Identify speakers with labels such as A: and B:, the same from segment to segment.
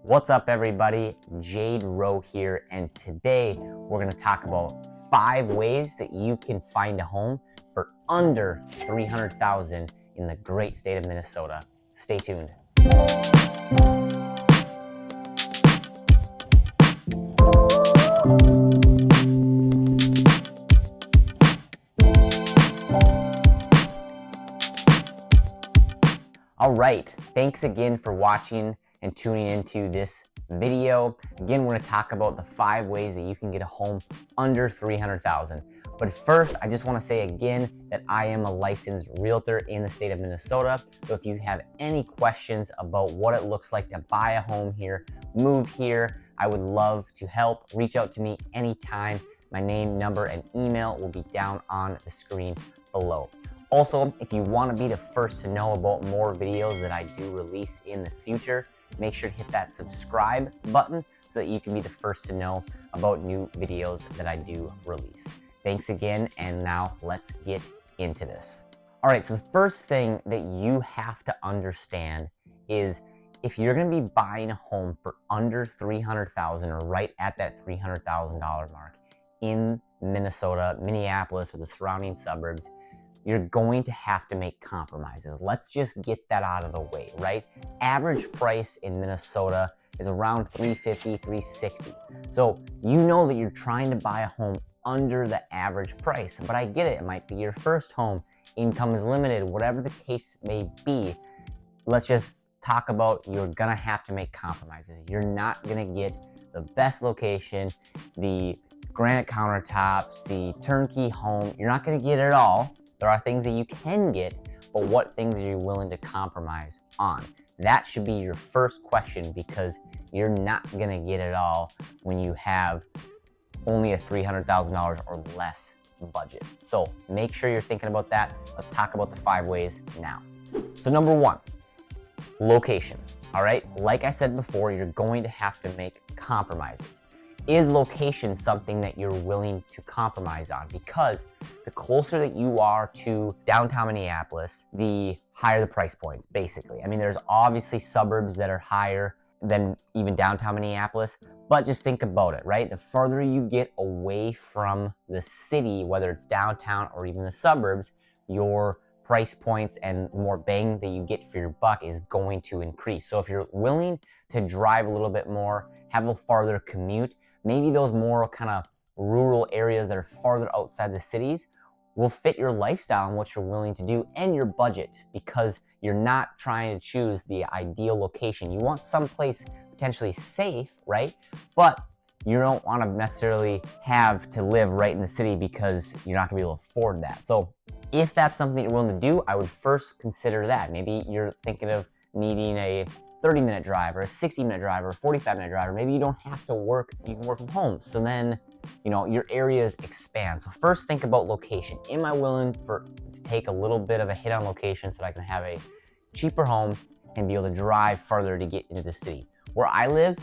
A: What's up everybody, Jadde Rowe here, and today we're going to talk about 5 ways that you can find a home for under $300,000 in the great state of Minnesota. Stay tuned. All right, thanks again for watching and tuning into this video. Again, we're going to talk about the 5 ways that you can get a home under $300,000. But first, I just want to say again that I am a licensed realtor in the state of Minnesota. So if you have any questions about what it looks like to buy a home here, move here, I would love to help. Reach out to me anytime. My name, number, and email will be down on the screen below. Also, if you want to be the first to know about more videos that I do release in the future, make sure to hit that subscribe button so that you can be the first to know about new videos that I do release. Thanks again, and now let's get into this. All right, so the first thing that you have to understand is if you're going to be buying a home for under $300,000 or right at that $300,000 mark in Minnesota, Minneapolis, or the surrounding suburbs, you're going to have to make compromises. Let's just get that out of the way, right? Average price in Minnesota is around $350,000, $360,000. So you know that you're trying to buy a home under the average price, but I get it. It might be your first home, income is limited, whatever the case may be. Let's just talk about you're gonna have to make compromises. You're not gonna get the best location, the granite countertops, the turnkey home. You're not gonna get it all. There are things that you can get, but what things are you willing to compromise on? That should be your first question, because you're not gonna get it all when you have only a $300,000 or less budget. So make sure you're thinking about that. Let's talk about the 5 ways now. So number 1, location. All right, like I said before, you're going to have to make compromises. Is location something that you're willing to compromise on? Because the closer that you are to downtown Minneapolis, the higher the price points, basically. I mean, there's obviously suburbs that are higher than even downtown Minneapolis, but just think about it, right? The further you get away from the city, whether it's downtown or even the suburbs, your price points and more bang that you get for your buck is going to increase. So if you're willing to drive a little bit more, have a farther commute, maybe those more kind of rural areas that are farther outside the cities will fit your lifestyle and what you're willing to do and your budget, because you're not trying to choose the ideal location. You want someplace potentially safe, right? But you don't want to necessarily have to live right in the city because you're not gonna be able to afford that. So if that's something you're willing to do, I would first consider that. Maybe you're thinking of needing a 30-minute drive or a 60-minute drive or a 45-minute drive, or maybe you don't have to work, you can work from home. So then, you know, your areas expand. So first think about location. Am I willing to take a little bit of a hit on location so that I can have a cheaper home and be able to drive further to get into the city? Where I live,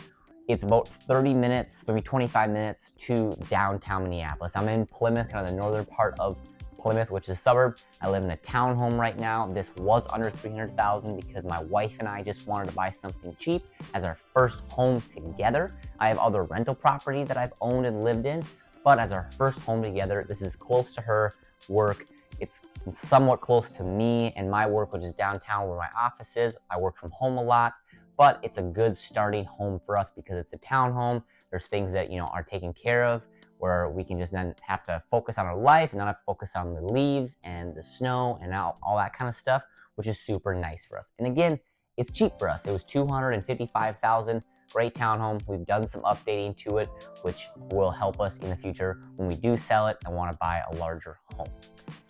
A: it's about 30 minutes, maybe 25 minutes to downtown Minneapolis. I'm in Plymouth, kind of the northern part of Plymouth, which is a suburb. I live in a townhome right now. This was under $300,000 because my wife and I just wanted to buy something cheap as our first home together. I have other rental property that I've owned and lived in, but as our first home together, this is close to her work. It's somewhat close to me and my work, which is downtown where my office is. I work from home a lot, but it's a good starting home for us because it's a townhome. There's things that, you know, are taken care of, where we can just then have to focus on our life and not have to focus on the leaves and the snow and all that kind of stuff, which is super nice for us. And again, it's cheap for us. It was $255,000, great townhome. We've done some updating to it, which will help us in the future when we do sell it and want to buy a larger home.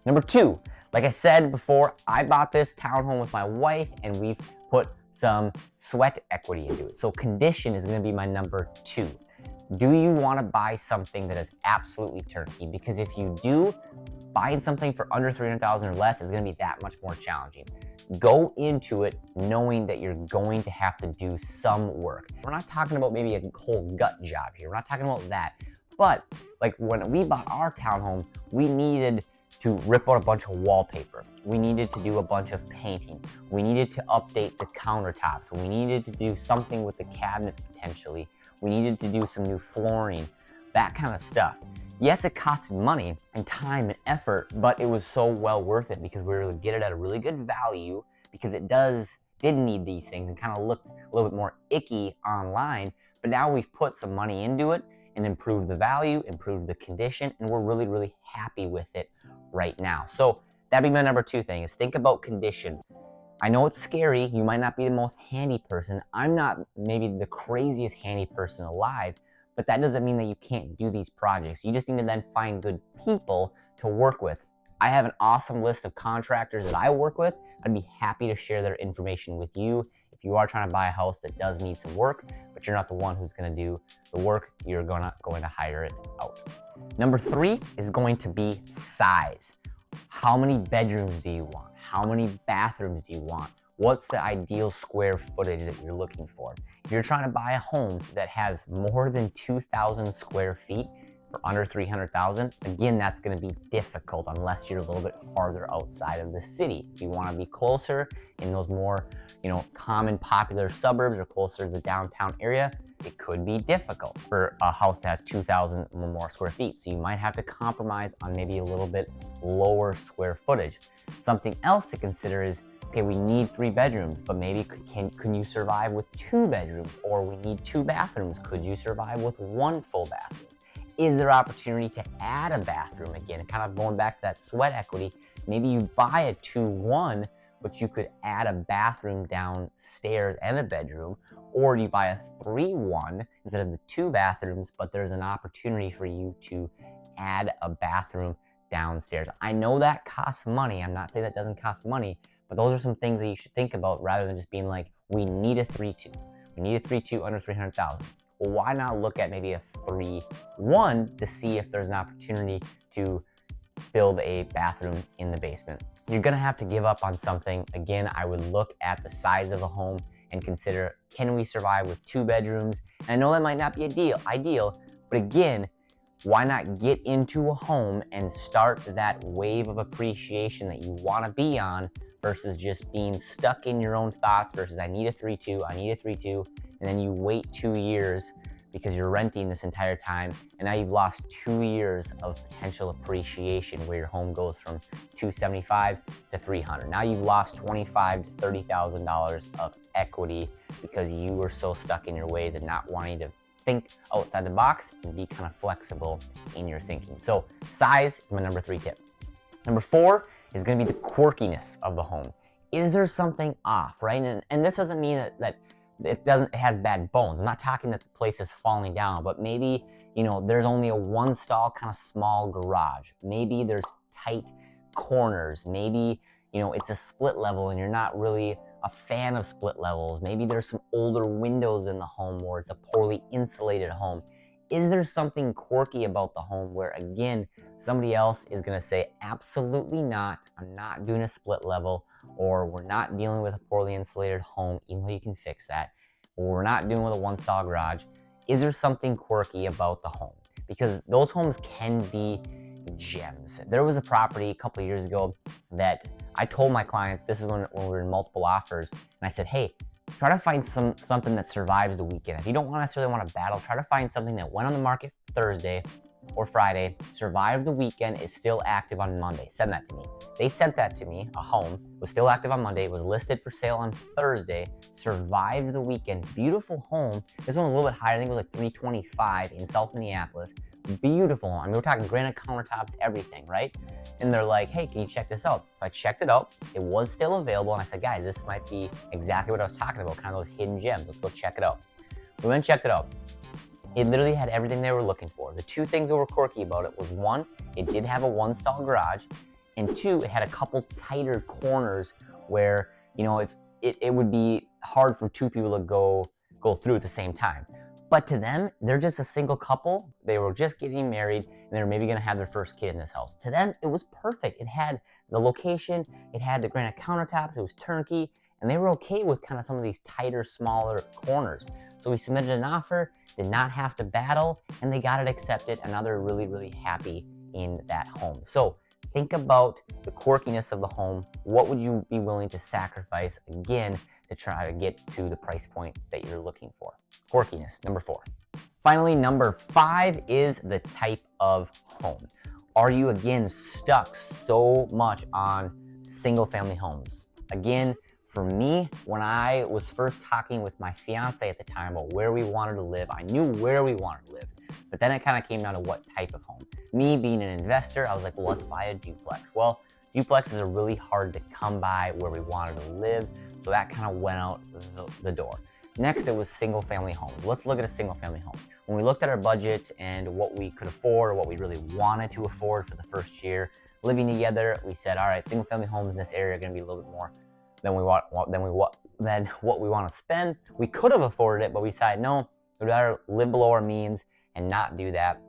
A: Number 2, like I said before, I bought this townhome with my wife and we've put some sweat equity into it. So condition is going to be my number 2. Do you want to buy something that is absolutely turnkey? Because if you do, buying something for under $300,000 or less is going to be that much more challenging. Go into it knowing that you're going to have to do some work. We're not talking about maybe a whole gut job here. We're not talking about that. But like when we bought our townhome, we needed to rip out a bunch of wallpaper. We needed to do a bunch of painting. We needed to update the countertops. We needed to do something with the cabinets potentially. We needed to do some new flooring, that kind of stuff. Yes, it costed money and time and effort, but it was so well worth it because we were able to get it at a really good value, because it did need these things and kind of looked a little bit more icky online. But now we've put some money into it and improved the value, improved the condition, and we're really, really happy with it right now. So that'd be my number 2 thing, is think about condition. I know it's scary. You might not be the most handy person. I'm not maybe the craziest handy person alive, but that doesn't mean that you can't do these projects. You just need to then find good people to work with. I have an awesome list of contractors that I work with. I'd be happy to share their information with you. If you are trying to buy a house that does need some work, but you're not the one who's going to do the work, you're going to hire it out. Number 3 is going to be size. How many bedrooms do you want? How many bathrooms do you want? What's the ideal square footage that you're looking for? If you're trying to buy a home that has more than 2,000 square feet for under 300,000, again, that's going to be difficult unless you're a little bit farther outside of the city. If you want to be closer in those more, common popular suburbs or closer to the downtown area, it could be difficult for a house that has 2,000 or more square feet. So you might have to compromise on maybe a little bit lower square footage. Something else to consider is, okay, we need 3 bedrooms, but maybe can you survive with 2 bedrooms? Or we need 2 bathrooms. Could you survive with 1 full bathroom? Is there opportunity to add a bathroom again? And kind of going back to that sweat equity, maybe you buy a 2-1, but you could add a bathroom downstairs and a bedroom, or you buy a 3-1 instead of the 2 bathrooms, but there's an opportunity for you to add a bathroom downstairs. I know that costs money. I'm not saying that doesn't cost money, but those are some things that you should think about rather than just being like, we need a 3-2. We need a 3-2 under 300,000. Well, why not look at maybe a 3-1 to see if there's an opportunity to build a bathroom in the basement? You're gonna have to give up on something. Again, I would look at the size of the home and consider, can we survive with 2 bedrooms? And I know that might not be ideal, but again, why not get into a home and start that wave of appreciation that you wanna be on versus just being stuck in your own thoughts versus I need a 3-2, I need a 3-2, and then you wait 2 years because you're renting this entire time, and now you've lost 2 years of potential appreciation where your home goes from $275 to $300. Now you've lost $25,000 to $30,000 of equity because you were so stuck in your ways and not wanting to think outside the box and be kind of flexible in your thinking. So size is my number 3 tip. Number 4 is going to be the quirkiness of the home. Is there something off, right? And this doesn't mean that it has bad bones. I'm not talking that the place is falling down, but maybe, there's only a 1-stall kind of small garage. Maybe there's tight corners. Maybe, it's a split level and you're not really a fan of split levels. Maybe there's some older windows in the home or it's a poorly insulated home. Is there something quirky about the home where, again, somebody else is going to say, absolutely not, I'm not doing a split level, or we're not dealing with a poorly insulated home, even though you can fix that, or we're not dealing with a 1-stall garage? Is there something quirky about the home? Because those homes can be gems. There was a property a couple of years ago that I told my clients, this is when we were in multiple offers, and I said, hey, try to find something that survives the weekend. If you don't necessarily want to battle, try to find something that went on the market Thursday or Friday, survived the weekend, is still active on Monday. Send that to me. They sent that to me. A home was still active on Monday, was listed for sale on Thursday, survived the weekend. Beautiful home. This one was a little bit higher. I think it was like $325 in South Minneapolis. Beautiful home. I mean, we're talking granite countertops, everything, right? And they're like, hey, can you check this out? So I checked it out. It was still available. And I said, guys, this might be exactly what I was talking about, kind of those hidden gems. Let's go check it out. We went and checked it out. It literally had everything they were looking for. The 2 things that were quirky about it was, 1, it did have a 1-stall garage, and 2, it had a couple tighter corners where, if it would be hard for 2 people to go through at the same time. But to them, they're just a single couple. They were just getting married, and they were maybe going to have their first kid in this house. To them, it was perfect. It had the location, it had the granite countertops, it was turnkey, and they were okay with kind of some of these tighter, smaller corners. So we submitted an offer, did not have to battle, and they got it accepted, and now they're really, really happy in that home. So think about the quirkiness of the home. What would you be willing to sacrifice, again, to try to get to the price point that you're looking for? Quirkiness, number 4. Finally, number 5 is the type of home. Are you, again, stuck so much on single family homes? Again, for me, when I was first talking with my fiance at the time about where we wanted to live, I knew where we wanted to live, but then it kind of came down to what type of home. Me being an investor, I was like, well, let's buy a duplex. Well, duplexes are really hard to come by where we wanted to live, so that kind of went out the door. Next, it was single family homes. Let's look at a single family home. When we looked at our budget and what we could afford, or what we really wanted to afford for the first year living together, we said, all right, single family homes in this area are going to be a little bit more than what we want to spend. We could have afforded it, but we decided no, we'd rather live below our means and not do that.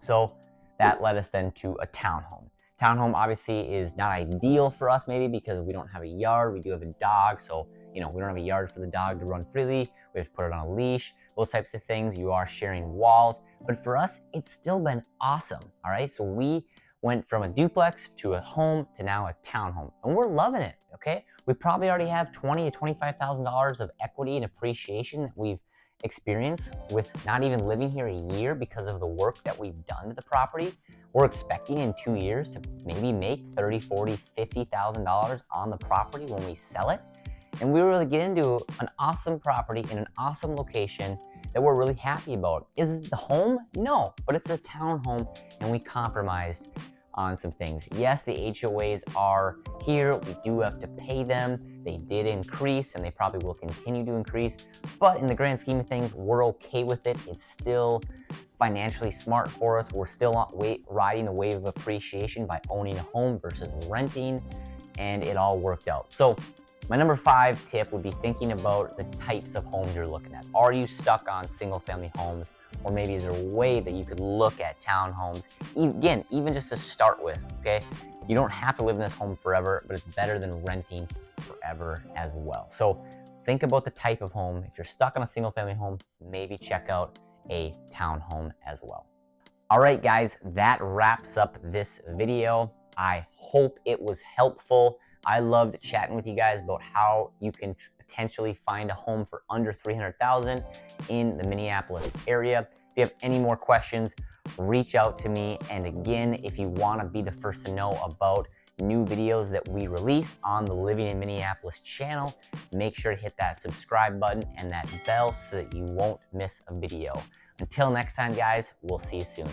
A: So that led us then to a townhome. Townhome obviously is not ideal for us, maybe because we don't have a yard. We do have a dog, so we don't have a yard for the dog to run freely. We have to put it on a leash, those types of things. You are sharing walls, but for us, it's still been awesome. All right, so we went from a duplex to a home to now a townhome, and we're loving it. Okay, we probably already have $20,000 to $25,000 of equity and appreciation that we've experienced with not even living here a year because of the work that we've done to the property. We're expecting in 2 years to maybe make $30,000, $40,000, $50,000 on the property when we sell it. And we really get into an awesome property in an awesome location that we're really happy about. Is it the home? No, but it's a townhome, and we compromised on some things. Yes, the HOAs are here. We do have to pay them. They did increase, and they probably will continue to increase. But in the grand scheme of things, we're okay with it. It's still financially smart for us. We're still riding the wave of appreciation by owning a home versus renting, and it all worked out. So my number 5 tip would be thinking about the types of homes you're looking at. Are you stuck on single family homes? Or maybe is there a way that you could look at townhomes? Again, even just to start with, okay? You don't have to live in this home forever, but it's better than renting forever as well. So think about the type of home. If you're stuck on a single family home, maybe check out a townhome as well. All right, guys, that wraps up this video. I hope it was helpful. I loved chatting with you guys about how you can potentially find a home for under $300,000 in the Minneapolis area. If you have any more questions, reach out to me. And again, if you want to be the first to know about new videos that we release on the Living in Minneapolis channel, make sure to hit that subscribe button and that bell so that you won't miss a video. Until next time, guys, we'll see you soon.